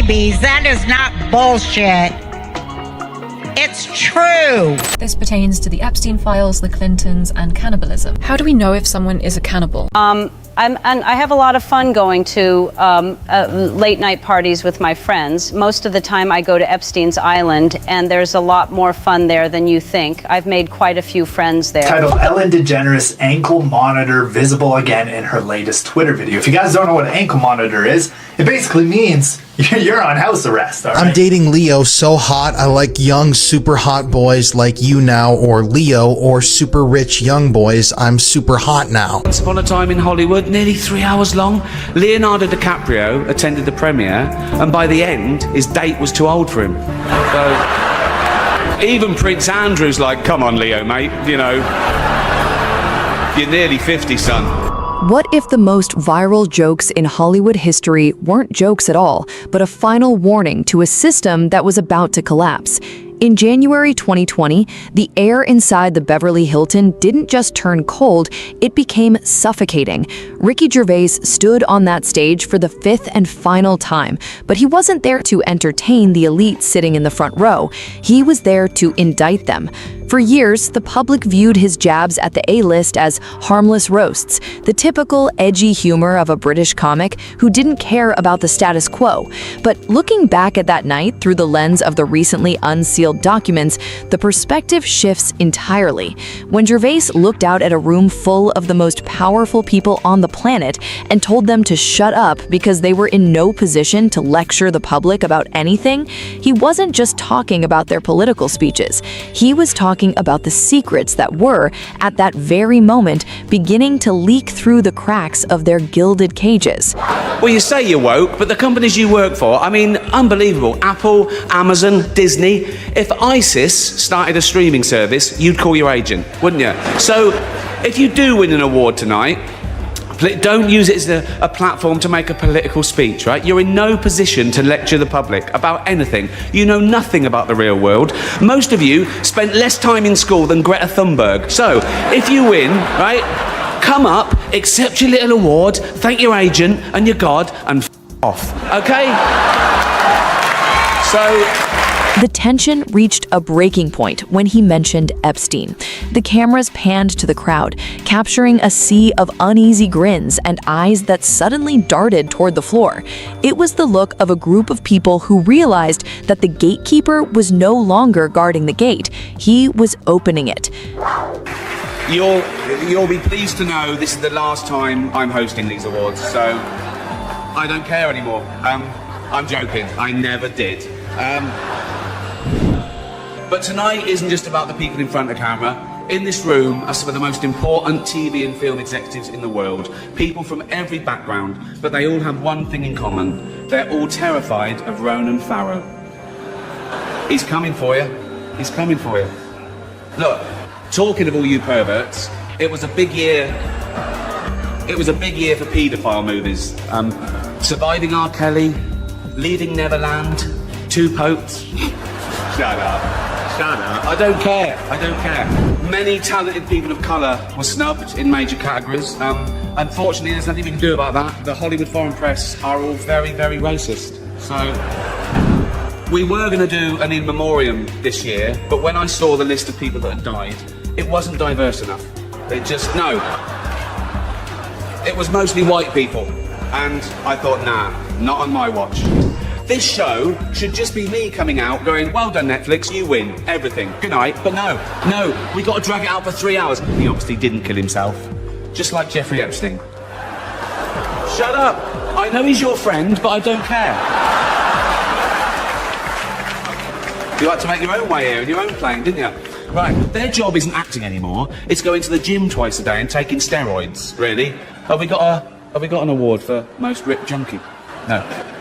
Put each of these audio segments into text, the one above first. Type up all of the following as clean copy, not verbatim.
babies. That is not bullshit. It's true. This pertains to the Epstein files, the Clintons, and cannibalism. How do we know if someone is a cannibal? And I have a lot of fun going to late night parties with my friends. Most of the time I go to Epstein's Island, and there's a lot more fun there than you think. I've made quite a few friends there. Titled Ellen DeGeneres Ankle Monitor Visible Again in her latest Twitter video. If you guys don't know what an ankle monitor is, it basically means you're on house arrest, all right? I'm dating Leo so hot, I like young, super hot boys like you now, or Leo, or super rich young boys, I'm super hot now. Once upon a time in Hollywood, nearly 3 hours long, Leonardo DiCaprio attended the premiere, and by the end, his date was too old for him. So, even Prince Andrew's like, come on, Leo, mate, you know, you're nearly 50, son. What if the most viral jokes in Hollywood history weren't jokes at all, but a final warning to a system that was about to collapse? In January 2020, the air inside the Beverly Hilton didn't just turn cold, it became suffocating. Ricky Gervais stood on that stage for the fifth and final time, but he wasn't there to entertain the elite sitting in the front row. He was there to indict them. For years, the public viewed his jabs at the A-list as harmless roasts, the typical edgy humor of a British comic who didn't care about the status quo. But looking back at that night through the lens of the recently unsealed documents, the perspective shifts entirely. When Gervais looked out at a room full of the most powerful people on the planet and told them to shut up because they were in no position to lecture the public about anything, he wasn't just talking about their political speeches. He was talking about the secrets that were, at that very moment, beginning to leak through the cracks of their gilded cages. Well, you say you're woke, but the companies you work for, I mean, unbelievable. Apple, Amazon, Disney. If ISIS started a streaming service, you'd call your agent, wouldn't you? So, if you do win an award tonight, don't use it as a platform to make a political speech, right? You're in no position to lecture the public about anything. You know nothing about the real world. Most of you spent less time in school than Greta Thunberg. So, if you win, right, come up, accept your little award, thank your agent and your God, and off, okay? So... The tension reached a breaking point when he mentioned Epstein. The cameras panned to the crowd, capturing a sea of uneasy grins and eyes that suddenly darted toward the floor. It was the look of a group of people who realized that the gatekeeper was no longer guarding the gate. He was opening it. You'll be pleased to know this is the last time I'm hosting these awards, so I don't care anymore. I'm joking. I never did. But tonight isn't just about the people in front of the camera. In this room are some of the most important TV and film executives in the world. People from every background, but they all have one thing in common. They're all terrified of Ronan Farrow. He's coming for you. He's coming for you. Look, talking of all you perverts, it was a big year. It was a big year for paedophile movies. Surviving R. Kelly, Leaving Neverland, Two Popes. Shut up. Shut up. I don't care. I don't care. Many talented people of colour were snubbed in major categories. Unfortunately, there's nothing we can do about that. The Hollywood foreign press are all very, very racist. So, we were going to do an in memoriam this year, but when I saw the list of people that had died, it wasn't diverse enough. No. It was mostly white people. And I thought, nah, not on my watch. This show should just be me coming out going, well done Netflix, you win, everything, good night. But no, we got to drag it out for 3 hours. He obviously didn't kill himself, just like Jeffrey Epstein. Shut up, I know he's your friend, but I don't care. You like to make your own way here in your own plane, didn't you? Right, their job isn't acting anymore, it's going to the gym twice a day and taking steroids, really. Have we got an award for most ripped junkie? No.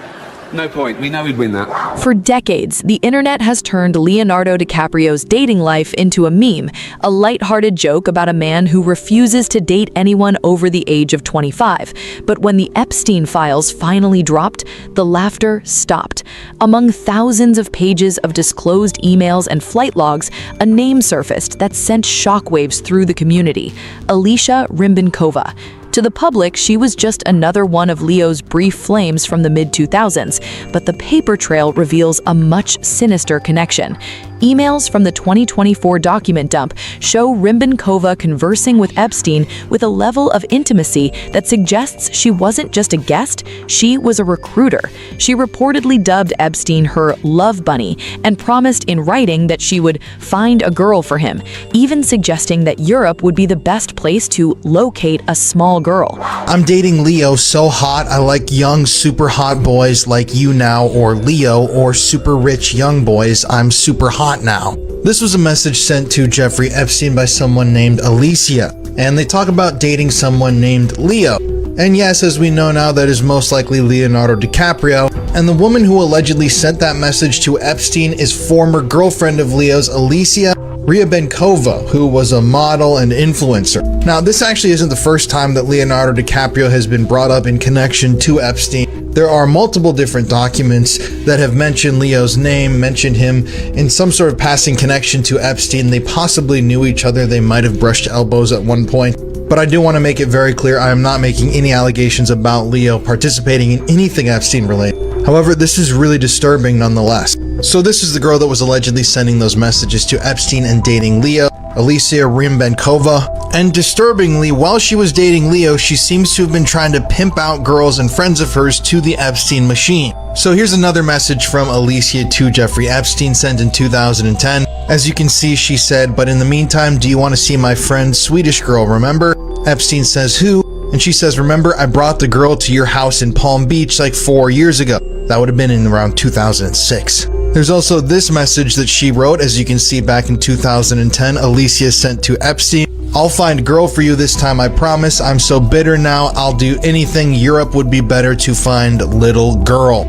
No point. We know we'd win that. For decades, the internet has turned Leonardo DiCaprio's dating life into a meme, a lighthearted joke about a man who refuses to date anyone over the age of 25. But when the Epstein files finally dropped, the laughter stopped. Among thousands of pages of disclosed emails and flight logs, a name surfaced that sent shockwaves through the community: Alicia Rimbankova. To the public, she was just another one of Leo's brief flames from the mid-2000s, but the paper trail reveals a much sinister connection. Emails from the 2024 document dump show Rimbankova conversing with Epstein with a level of intimacy that suggests she wasn't just a guest, she was a recruiter. She reportedly dubbed Epstein her love bunny and promised in writing that she would find a girl for him, even suggesting that Europe would be the best place to locate a small girl. I'm dating Leo so hot, I like young, super hot boys like you now, or Leo, or super rich young boys, I'm super hot now. This was a message sent to Jeffrey Epstein by someone named Alicia, and they talk about dating someone named Leo. And yes, as we know now, that is most likely Leonardo DiCaprio, and the woman who allegedly sent that message to Epstein is former girlfriend of Leo's, Alicia Riabenkova, who was a model and influencer. Now, this actually isn't the first time that Leonardo DiCaprio has been brought up in connection to Epstein. There are multiple different documents that have mentioned Leo's name, mentioned him in some sort of passing connection to Epstein. They possibly knew each other, they might have brushed elbows at one point. But I do want to make it very clear, I am not making any allegations about Leo participating in anything Epstein related. However, this is really disturbing nonetheless. So this is the girl that was allegedly sending those messages to Epstein and dating Leo, Alicia Rimbankova. And disturbingly, while she was dating Leo, she seems to have been trying to pimp out girls and friends of hers to the Epstein machine. So here's another message from Alicia to Jeffrey Epstein sent in 2010. As you can see, she said, "But in the meantime, do you want to see my friend, Swedish girl, remember?" Epstein says, "Who?" And she says, "Remember, I brought the girl to your house in Palm Beach like 4 years ago." That would have been in around 2006. There's also this message that she wrote, as you can see back in 2010, Alicia sent to Epstein. "I'll find girl for you this time, I promise. I'm so bitter now, I'll do anything. Europe would be better to find little girl."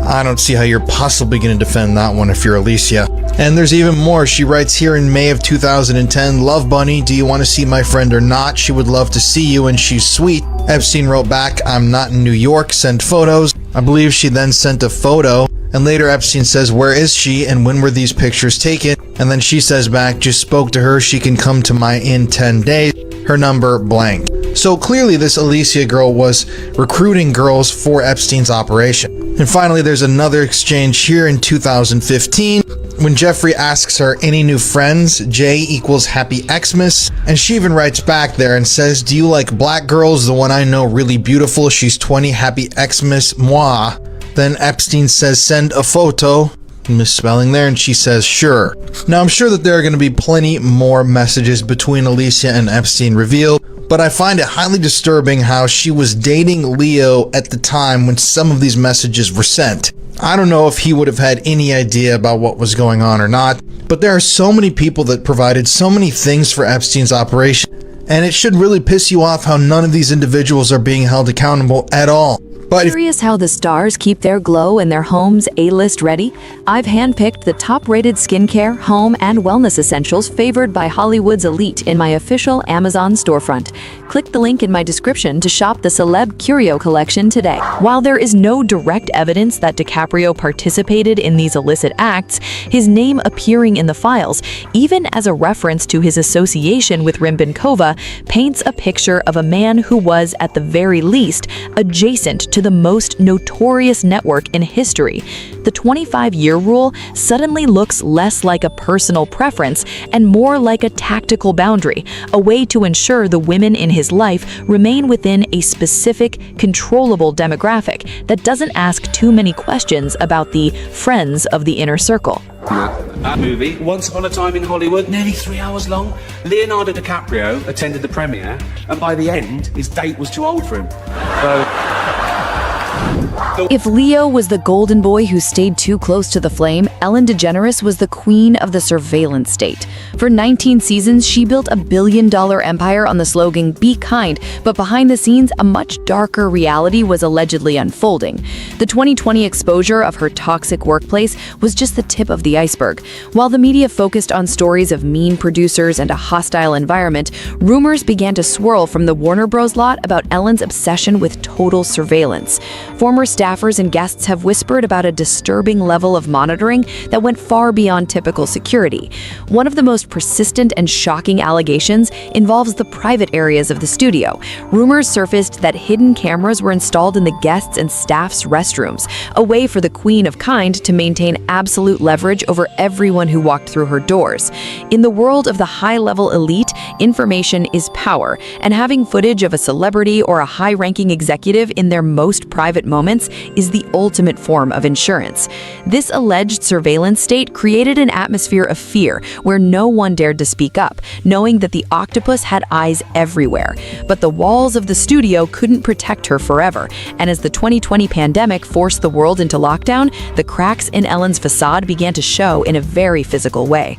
I don't see how you're possibly going to defend that one if you're Alicia. And there's even more. She writes here in May of 2010, "Love Bunny, do you want to see my friend or not? She would love to see you and she's sweet." Epstein wrote back, "I'm not in New York, send photos." I believe she then sent a photo. And later Epstein says, "Where is she and when were these pictures taken?" And then she says back, "Just spoke to her, she can come to my in 10 days. Her number blank." So clearly this Alicia girl was recruiting girls for Epstein's operation. And finally, there's another exchange here in 2015 when Jeffrey asks her, "Any new friends? J equals Happy Xmas." And she even writes back there and says, "Do you like black girls? The one I know really beautiful. She's 20, Happy Xmas, moi." Then Epstein says, "Send a photo." Misspelling there, and she says, "Sure." Now, I'm sure that there are going to be plenty more messages between Alicia and Epstein revealed, but I find it highly disturbing how she was dating Leo at the time when some of these messages were sent. I don't know if he would have had any idea about what was going on or not, but there are so many people that provided so many things for Epstein's operation, and it should really piss you off how none of these individuals are being held accountable at all. But Curious how the stars keep their glow and their homes A-list ready? I've handpicked the top-rated skincare, home, and wellness essentials favored by Hollywood's elite in my official Amazon storefront. Click the link in my description to shop the Celeb Curio collection today. While there is no direct evidence that DiCaprio participated in these illicit acts, his name appearing in the files, even as a reference to his association with Rimbankova, paints a picture of a man who was, at the very least, adjacent to the most notorious network in history. The 25-year rule suddenly looks less like a personal preference and more like a tactical boundary, a way to ensure the women in his life remain within a specific, controllable demographic that doesn't ask too many questions about the friends of the inner circle. That movie, Once Upon a Time in Hollywood, nearly 3 hours long. Leonardo DiCaprio attended the premiere, and by the end, his date was too old for him. If Leo was the golden boy who stayed too close to the flame, Ellen DeGeneres was the queen of the surveillance state. For 19 seasons, she built a billion-dollar empire on the slogan, "Be kind," but behind the scenes, a much darker reality was allegedly unfolding. The 2020 exposure of her toxic workplace was just the tip of the iceberg. While the media focused on stories of mean producers and a hostile environment, rumors began to swirl from the Warner Bros. Lot about Ellen's obsession with total surveillance. Former staff staffers and guests have whispered about a disturbing level of monitoring that went far beyond typical security. One of the most persistent and shocking allegations involves the private areas of the studio. Rumors surfaced that hidden cameras were installed in the guests' and staff's restrooms, a way for the Queen of Kind to maintain absolute leverage over everyone who walked through her doors. In the world of the high-level elite, information is power, and having footage of a celebrity or a high-ranking executive in their most private moments is the ultimate form of insurance. This alleged surveillance state created an atmosphere of fear where no one dared to speak up, knowing that the octopus had eyes everywhere. But the walls of the studio couldn't protect her forever, and as the 2020 pandemic forced the world into lockdown, the cracks in Ellen's facade began to show in a very physical way.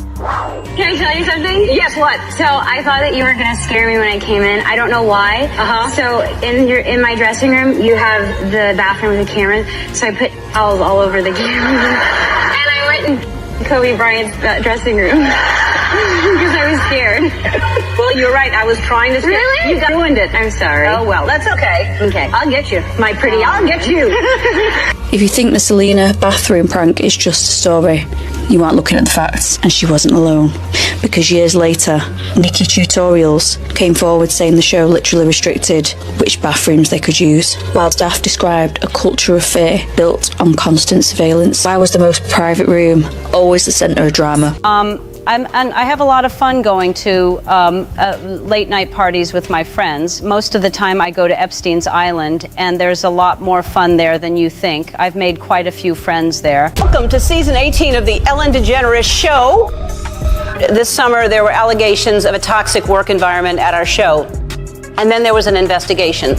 Can I tell you something? Yes, what? So I thought that you were gonna scare me when I came in. I don't know why. So in my dressing room, you have the bathroom with the camera. So I put towels all over the camera, and I went in Kobe Bryant's dressing room because I was scared. Well, you're right. I was trying to. Really? You ruined it. I'm sorry. Oh well, that's okay. Okay. I'll get you, my pretty. I'll get you. If you think the Selena bathroom prank is just a story, you aren't looking at the facts, and she wasn't alone. Because years later, Nikki Tutorials came forward saying the show literally restricted which bathrooms they could use, while staff described a culture of fear built on constant surveillance. Why was the most private room always the centre of drama? And I have a lot of fun going to late night parties with my friends. Most of the time I go to Epstein's Island, and there's a lot more fun there than you think. I've made quite a few friends there. Welcome to season 18 of the Ellen DeGeneres Show. This summer there were allegations of a toxic work environment at our show. And then there was an investigation.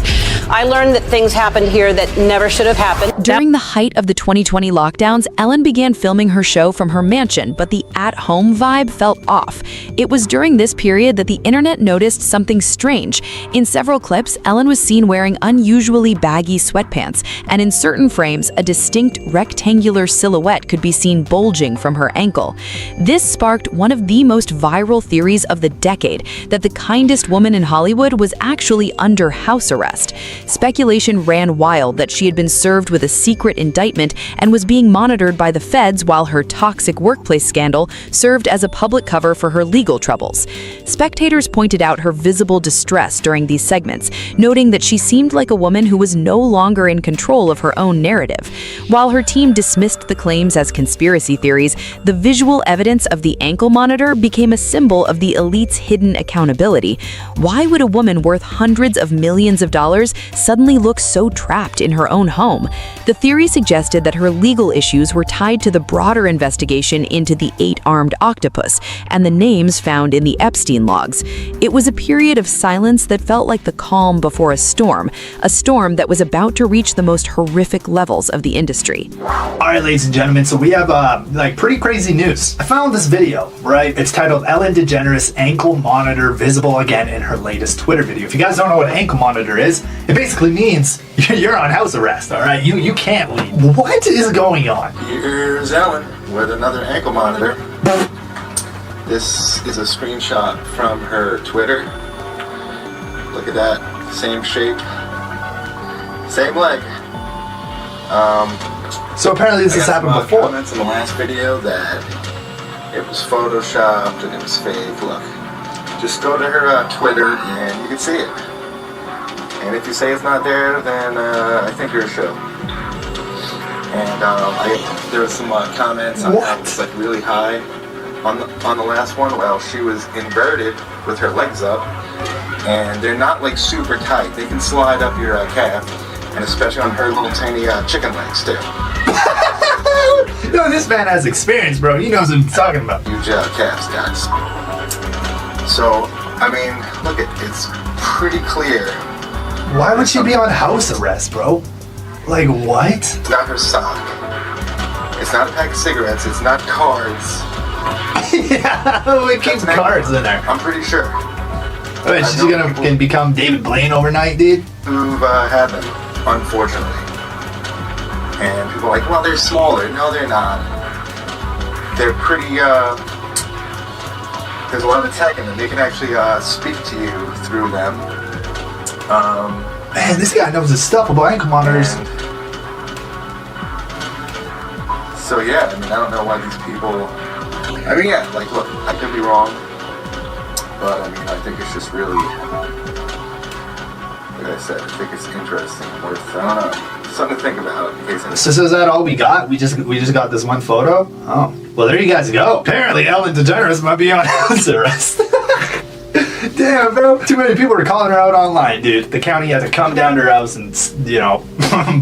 I learned that things happened here that never should have happened. During the height of the 2020 lockdowns, Ellen began filming her show from her mansion, but the at-home vibe felt off. It was during this period that the internet noticed something strange. In several clips, Ellen was seen wearing unusually baggy sweatpants, and in certain frames, a distinct rectangular silhouette could be seen bulging from her ankle. This sparked one of the most viral theories of the decade, that the kindest woman in Hollywood was actually under house arrest. Speculation ran wild that she had been served with a secret indictment and was being monitored by the feds while her toxic workplace scandal served as a public cover for her legal troubles. Spectators pointed out her visible distress during these segments, noting that she seemed like a woman who was no longer in control of her own narrative. While her team dismissed the claims as conspiracy theories, the visual evidence of the ankle monitor became a symbol of the elite's hidden accountability. Why would a woman worth hundreds of millions of dollars suddenly look so trapped in her own home? The theory suggested that her legal issues were tied to the broader investigation into the 8-armed octopus and the names found in the Epstein logs. It was a period of silence that felt like the calm before a storm that was about to reach the most horrific levels of the industry. All right, ladies and gentlemen, so we have pretty crazy news. I found this video, right? It's titled Ellen DeGeneres Ankle Monitor Visible Again in Her Latest Twitter Video. If you guys don't know what an ankle monitor is, it basically means you're on house arrest, all right? You can't leave. What is going on? Here's Ellen with another ankle monitor. This is a screenshot from her Twitter. Look at that, same shape, same leg. So apparently this has happened before. Comments in the last video that it was photoshopped and it was fake. Look, just go to her Twitter and you can see it. And if you say it's not there, then I think you're a show. And there was some comments on how it's like really high on the last one. Well, she was inverted with her legs up, and they're not like super tight. They can slide up your calf, and especially on her little tiny chicken legs too. No, this man has experience, bro. He knows what he's talking about. Huge calves, guys. So, I mean, look, it's pretty clear. Why would she be on house arrest, bro? Like, what? It's not her sock. It's not a pack of cigarettes. It's not cards. Yeah, we keep cards in there. I'm pretty sure. Wait, she's gonna become David Blaine overnight, dude? Who've had them, unfortunately. And people are like, well, they're smaller. No, they're not. They're pretty, there's a lot of tech in them. They can actually speak to you through them. Man, this guy knows his stuff about ankle monitors. So yeah, I mean, I don't know why these people. I mean, yeah, like, look, I could be wrong, but I mean, I think it's just really, like I said, I think it's interesting, worth, I don't know, something to think about in case. So is that all we got? We just got this one photo? Oh, well, there you guys go. Apparently, Ellen DeGeneres might be on house arrest. Damn, bro. Too many people are calling her out online, dude. The county had to come down to her house and, you know,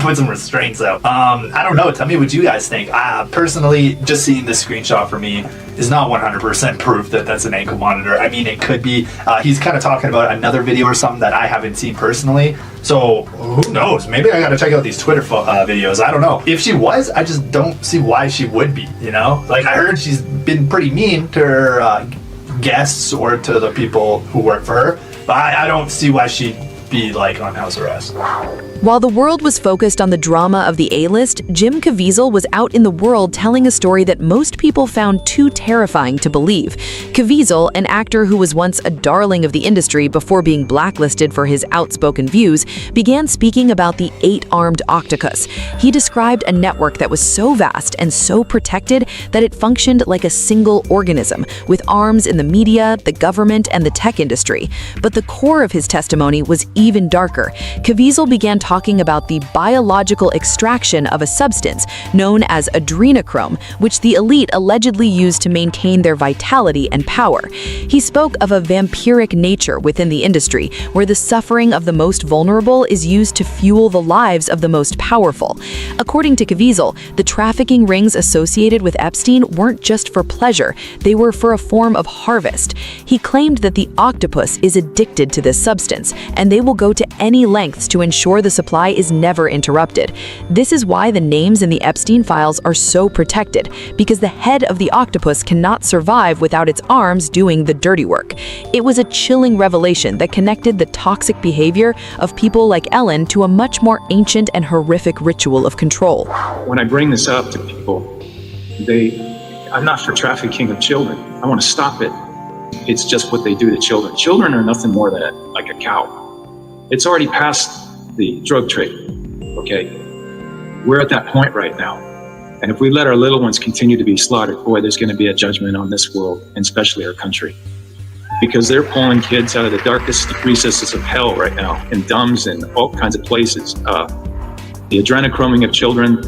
put some restraints out. I don't know. Tell me what you guys think. Personally, just seeing this screenshot for me is not 100% proof that that's an ankle monitor. I mean, it could be. He's kind of talking about another video or something that I haven't seen personally. So, who knows? Maybe I gotta check out these Twitter videos. I don't know. If she was, I just don't see why she would be, you know? Like, I heard she's been pretty mean to her guests or to the people who work for her, but I don't see why she'd be like on house arrest. While the world was focused on the drama of the A-list, Jim Caviezel was out in the world telling a story that most people found too terrifying to believe. Caviezel, an actor who was once a darling of the industry before being blacklisted for his outspoken views, began speaking about the 8-armed octopus. He described a network that was so vast and so protected that it functioned like a single organism, with arms in the media, the government, and the tech industry. But the core of his testimony was even darker. Caviezel began talking about the biological extraction of a substance known as adrenochrome, which the elite allegedly used to maintain their vitality and power. He spoke of a vampiric nature within the industry, where the suffering of the most vulnerable is used to fuel the lives of the most powerful. According to Caviezel, the trafficking rings associated with Epstein weren't just for pleasure, they were for a form of harvest. He claimed that the octopus is addicted to this substance, and they will go to any lengths to ensure the supply is never interrupted. This is why the names in the Epstein files are so protected, because the head of the octopus cannot survive without its arms doing the dirty work. It was a chilling revelation that connected the toxic behavior of people like Ellen to a much more ancient and horrific ritual of control. When I bring this up to people, I'm not for trafficking of children. I want to stop it. It's just what they do to children. Children are nothing more than like a cow. It's already past the drug trade, okay? We're at that point right now. And if we let our little ones continue to be slaughtered, boy, there's going to be a judgment on this world, and especially our country. Because they're pulling kids out of the darkest recesses of hell right now, in dumbs and all kinds of places. The adrenochroming of children,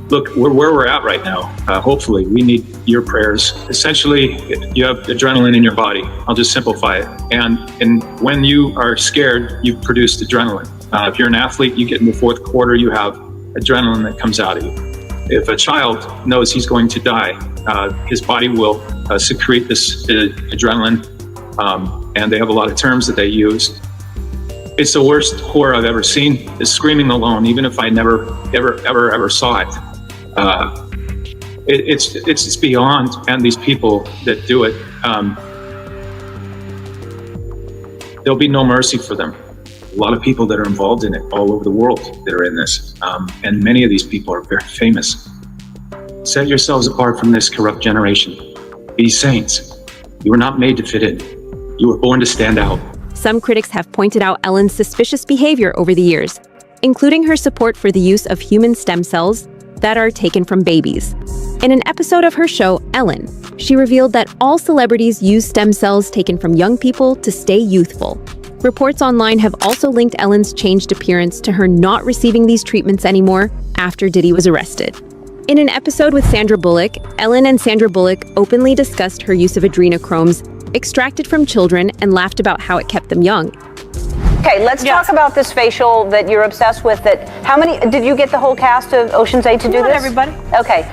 look, where we're at right now, hopefully, we need your prayers. Essentially, you have adrenaline in your body. I'll just simplify it. And when you are scared, you produce adrenaline. If you're an athlete, you get in the fourth quarter, you have adrenaline that comes out of you. If a child knows he's going to die, his body will secrete this adrenaline, and they have a lot of terms that they use. It's the worst horror I've ever seen, is screaming alone, even if I never, ever saw it. It's beyond, and these people that do it, there'll be no mercy for them. A lot of people that are involved in it all over the world that are in this, and many of these people are very famous. Set yourselves apart from this corrupt generation. Be saints. You were not made to fit in. You were born to stand out. Some critics have pointed out Ellen's suspicious behavior over the years, including her support for the use of human stem cells that are taken from babies. In an episode of her show, Ellen, she revealed that all celebrities use stem cells taken from young people to stay youthful. Reports online have also linked Ellen's changed appearance to her not receiving these treatments anymore after Diddy was arrested. In an episode with Sandra Bullock, Ellen and Sandra Bullock openly discussed her use of adrenochromes extracted from children and laughed about how it kept them young. Okay, let's talk about this facial that you're obsessed with. How many, did you get the whole cast of Ocean's 8 to do Not this? everybody. Okay,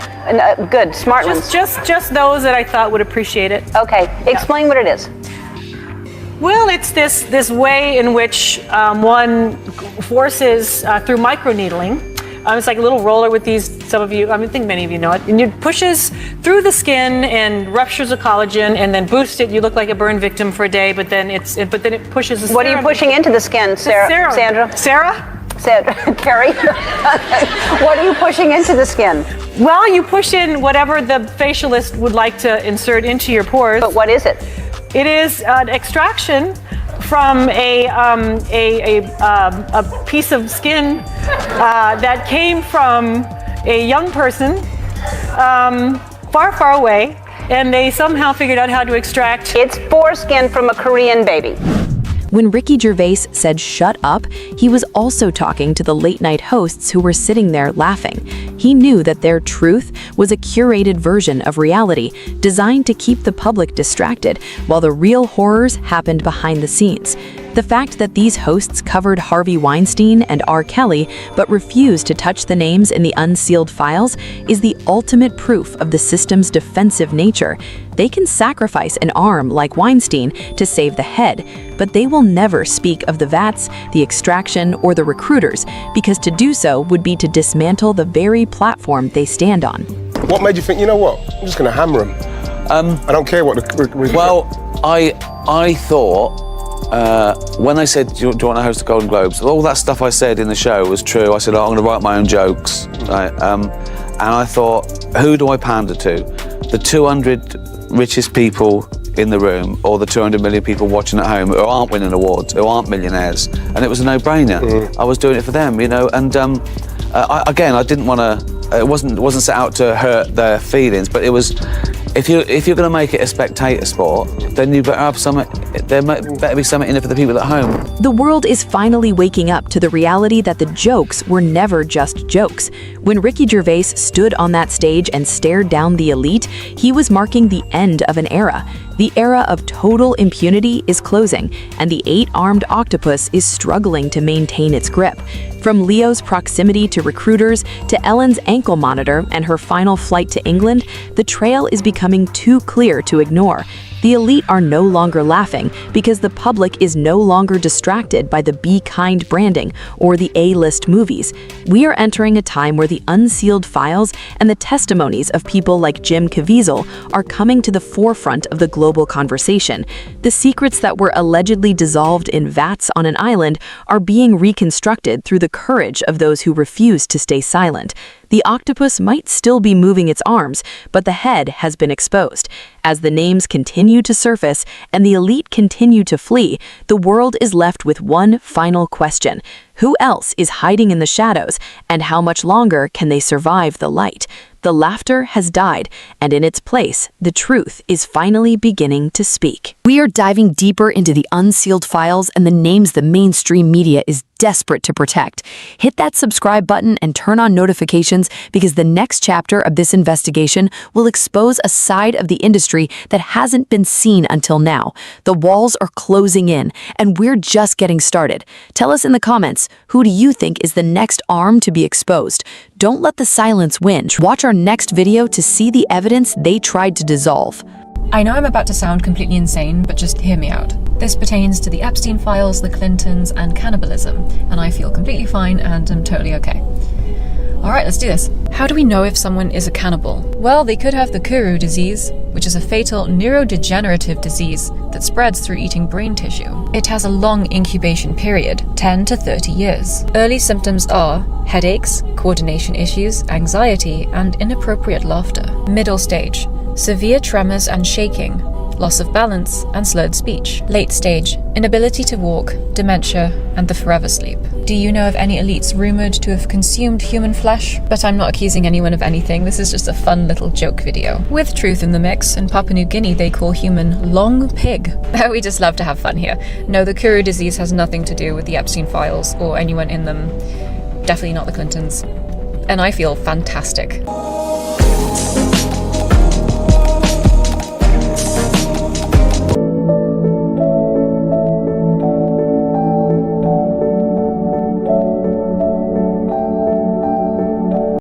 good, smart ones. Just those that I thought would appreciate it. Okay, explain what it is. Well, it's this way in which one forces through microneedling. It's like a little roller with these, some of you, I think many of you know it, and it pushes through the skin and ruptures the collagen and then boosts it. You look like a burn victim for a day, but then it pushes the serum. What are you pushing into the skin, Sandra? Carrie? What are you pushing into the skin? Well, you push in whatever the facialist would like to insert into your pores. But what is it? It is an extraction from a piece of skin that came from a young person far, far away, and they somehow figured out how to extract It's foreskin from a Korean baby. When Ricky Gervais said shut up, he was also talking to the late-night hosts who were sitting there laughing. He knew that their truth was a curated version of reality, designed to keep the public distracted, while the real horrors happened behind the scenes. The fact that these hosts covered Harvey Weinstein and R. Kelly but refused to touch the names in the unsealed files is the ultimate proof of the system's defensive nature. They can sacrifice an arm like Weinstein to save the head, but they will never speak of the vats, the extraction, or the recruiters, because to do so would be to dismantle the very platform they stand on. What made you think, you know what, I'm just going to hammer them? I don't care what the... Well, I thought... when they said, do you want to host the Golden Globes, all that stuff I said in the show was true. I said, I'm going to write my own jokes. Right? And I thought, who do I pander to? The 200 richest people in the room, or the 200 million people watching at home who aren't winning awards, who aren't millionaires? And it was a no-brainer. I was doing it for them, you know, and I didn't want to, it wasn't set out to hurt their feelings, but it was, if you're going to make it a spectator sport, then you better have something. There better be something in it for the people at home. The world is finally waking up to the reality that the jokes were never just jokes. When Ricky Gervais stood on that stage and stared down the elite, he was marking the end of an era. The era of total impunity is closing, and the 8-armed octopus is struggling to maintain its grip. From Leo's proximity to recruiters to Ellen's ankle monitor and her final flight to England, the trail is becoming too clear to ignore. The elite are no longer laughing because the public is no longer distracted by the Be Kind branding or the A-list movies. We are entering a time where the unsealed files and the testimonies of people like Jim Caviezel are coming to the forefront of the global conversation. The secrets that were allegedly dissolved in vats on an island are being reconstructed through the courage of those who refuse to stay silent. The octopus might still be moving its arms, but the head has been exposed. As the names continue to surface and the elite continue to flee, the world is left with one final question. Who else is hiding in the shadows, and how much longer can they survive the light? The laughter has died, and in its place, the truth is finally beginning to speak. We are diving deeper into the unsealed files and the names the mainstream media is desperate to protect. Hit that subscribe button and turn on notifications, because the next chapter of this investigation will expose a side of the industry that hasn't been seen until now. The walls are closing in, and we're just getting started. Tell us in the comments, who do you think is the next arm to be exposed? Don't let the silence win. Watch our next video to see the evidence they tried to dissolve. I know I'm about to sound completely insane, but just hear me out. This pertains to the Epstein files, the Clintons, and cannibalism, and I feel completely fine and am totally okay. Alright, let's do this. How do we know if someone is a cannibal? Well, they could have the Kuru disease, which is a fatal neurodegenerative disease that spreads through eating brain tissue. It has a long incubation period, 10 to 30 years. Early symptoms are headaches, coordination issues, anxiety, and inappropriate laughter. Middle stage, severe tremors and shaking, loss of balance, and slurred speech. Late stage, inability to walk, dementia, and the forever sleep. Do you know of any elites rumored to have consumed human flesh? But I'm not accusing anyone of anything, this is just a fun little joke video. With truth in the mix, in Papua New Guinea they call human long pig. We just love to have fun here. No, the Kuru disease has nothing to do with the Epstein files or anyone in them. Definitely not the Clintons. And I feel fantastic.